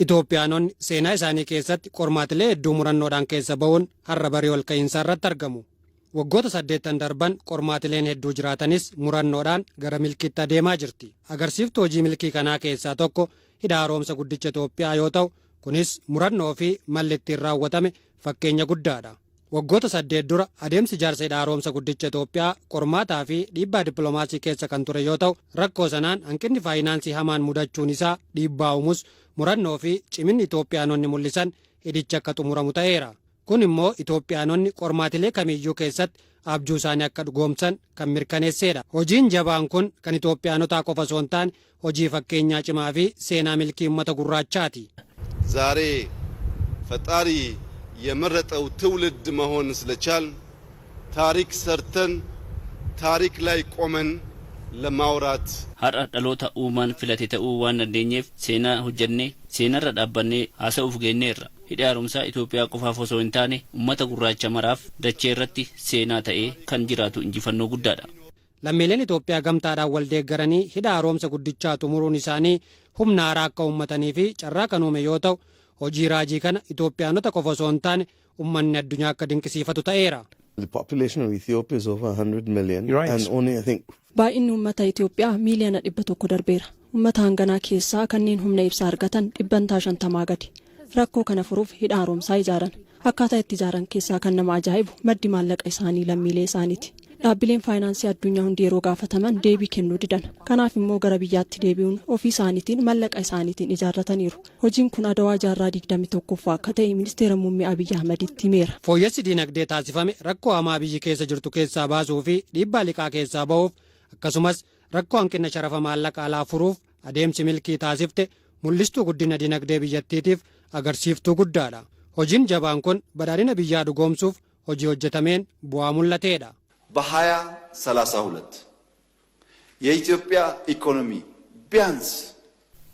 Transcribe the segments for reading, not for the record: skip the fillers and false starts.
Itoophiyaanonni seenaa isaanii keessatti qormaatilee hedduu murannoodhaan keessa ba'uun har'a barii ol ka'iinsaa irratti argamu. Waggoota 8 darban qormaatileen hedduu jiraatanis murannoodhaan gara milkiitti adeemaa jirti. Agarsiiftuu hojii milkii kanaa keessaa tokko hidha haaromsa guddicha Itoophiyaa yoo ta'u, kunis murannoo fi malli ittiin raawwatame fakkeenya guddaadha. Waggoota 8 dura adeemsi ijaarsa hidha haaromsa guddicha Itoophiyaa qormaataa fi dhiibbaa dippiloomaasii keessa kan ture yoo ta'u, rakkoo sanaan hanqinni faayinaansii hamaan mudachuun isaa dhiibbaa uumuus murannoo fi ciminni Itoophiyaanonni mul'isan hidhichi akka xumuramu ta'eera. Kun immoo Itoophiyaanonni qormaatilee kamiyyuu keessatti abjuu isaanii akka dhugoomsan kan mirkaneessedha. Hojiin jabaan kun kan Itoophiyaanotaa qofa osoo hin taane hojii fakkeenyaa cimaa fi seenaa milkii uummata gurraachaati. ዛሬ ፈጣሪ የመረጠው ትውልድ መሆን ስለቻል ታሪክ ሰርተን ታሪክ ላይ ቆመን ለማውራት har'a dhaloota uumaan filate ta'uu waan dandeenyeef seenaa hojjennee seenarra dhaabbannee haasa'uuf geenyeerra. Hidhi haaromsaa Itoophiyaa qofaaf osoo hin taane uummata gurraacha maraaf dachee irratti seenaa ta'ee kan jiraatu injifannoo guddaadha. Lammiileen Itoophiyaa gamtaadhaan wal deeggaranii hidha haaromsa guddichaa xumuruun isaanii humna haaraa akka uummatanii fi carraa kan uume yoo ta'u, hojii raajii kana Itoophiyaanota qofa osoo hin taane uummanni addunyaa akka dinqisiifatu ta'eera. The population of Ethiopia is over 100 million, and only I think baay'inni uummata Itoophiyaa miiliyoona 100 darbeera. Uummata hanganaa keessaa kanneen humna ibsaa argatan 50% gadi. Rakkoo kana furuuf hidha haaromsaa ijaaran. Akkaataa itti ijaaran keessaa kan nama ajaa'ibu maddi maallaqa isaanii lammiilee isaaniiti. Dhaabbileen faayinaansii addunyaa hundi yeroo gaafataman deebii kennuu didan. Kanaaf immoo gara biyyaatti deebi'uun ofii isaaniitiin maallaqa isaaniitiin ijaarrataniiru. Hojiin kun adawaa jaarraa 21ffaa akka ta'e ministeera muummee Abiyyi Ahmeditti himeera. Fooyyessi diinagdee taasifame rakkoo hamaa biyyi keessa jirtu keessaa baasuu fi dhiibbaa liqaa keessaa ba'uuf akkasumas rakkoo hanqina sharafa maallaqa alaa furuuf adeemsi milkii taasifte mul'istuu guddina diinagdee biyyattiitiif agarsiiftuu guddaadha. Hojiin jabaan kun badhaadhina biyyaa dhugoomsuuf hojii hojjetameen bu'aa mul'ateedha. በ2032 የኢትዮጵያ ኢኮኖሚ ቢያንስ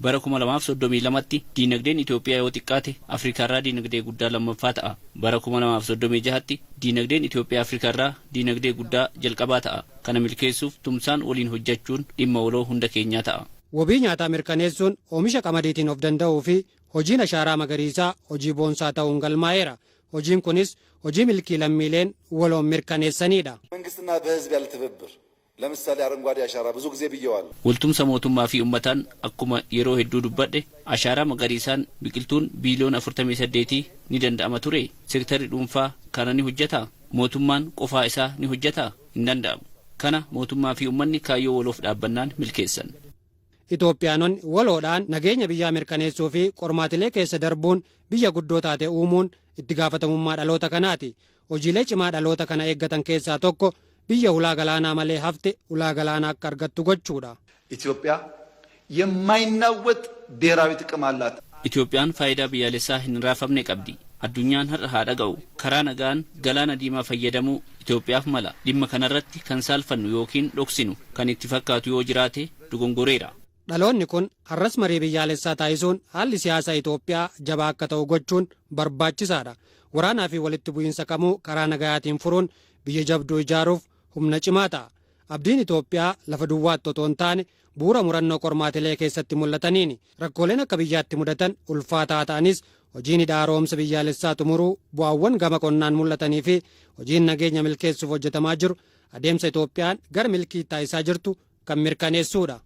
bara 2032tti diinagdeen Itoophiyaa yoo xiqqaate Afriikaarraa diinagdee guddaa lammaffaa ta'a. Bara 2036tti diinagdeen Itoophiyaa Afriikaarraa diinagdee guddaa jalqabaa ta'a. Kana milkeessuuf tumsaan waliin hojjechuun dhimma waloo hunda keenyaa ta'a. Wabii nyaataa mirkaneessuun oomisha qamadiitiin of danda'uu fi hojiin ashaaraa magariisaa hojii boonsaa ta'uun galmaa'eera. hojiin kunis hojii milkii lammiileen waloon mirkaneessanidha. መንግስትና በህዝብ ያለ ትብብር ለምሳሌ አረንጓዴ አሻራ ብዙ ጊዜ ብየዋለሁ. Waltumsa mootummaa fi uummataan akkuma yeroo hedduu dubbadhe ashaaraa magariisaan biqiltuun biiliyoona 48 ni danda'ama ture. Seektarri dhuunfaa kana ni hojjeta. Mootummaan qofaa isaa ni hojjeta hin danda'amu. Kana mootummaa fi uummanni kaayyoo waloof dhaabbannaan milkeessan. Itoophiyaanonni waloodhaan nageenya biyyaa mirkaneessuu fi qormaatilee keessa darbuun biyya guddoo taate uumuun itti gaafatamummaa dhaloota kanaati. Hojiilee cimaa dhaloota kana eeggatan keessaa tokko biyya ulaa galaanaa malee hafte ulaa galaanaa akka argattu gochuudha. ኢትዮጵያ የማይናወጥ ብሔራዊ ጥቅም አላት. Itoophiyaan faayidaa biyyaalessaa hin raafamne qabdi. Addunyaan har'a haa dhaga'u. Karaa nagaan galaana diimaa fayyadamuu Itoophiyaaf mala. Dhimma kanarratti kan saalfannu yookiin dhoksinu kan itti fakkaatu yoo jiraate dogongoreera. Dhaloonni kun har'as marii biyyaalessaa taasisuun haalli siyaasaa Itoophiyaa jabaa akka ta'u gochuun barbaachisaadha. Waraanaa fi walitti bu'iinsa kamuu karaa nagayaatiin furuun biyya jabduu ijaaruuf humna cimaa ta'a. Abdiin Itoophiyaa lafa duwwaatti otoo hin taane bu'uura murannoo qormaatilee keessatti mul'ataniini. Rakkooleen akka biyyaatti mudatan ulfaataa ta'anis hojiin hidha haaromsa biyyaalessaa xumuruu bu'aawwan gama qonnaan mul'atanii fi hojiin nageenya milkeessuuf hojjetamaa jiru adeemsa Itoophiyaan gara milkii taasisaa jirtu kan mirkaneessuudha.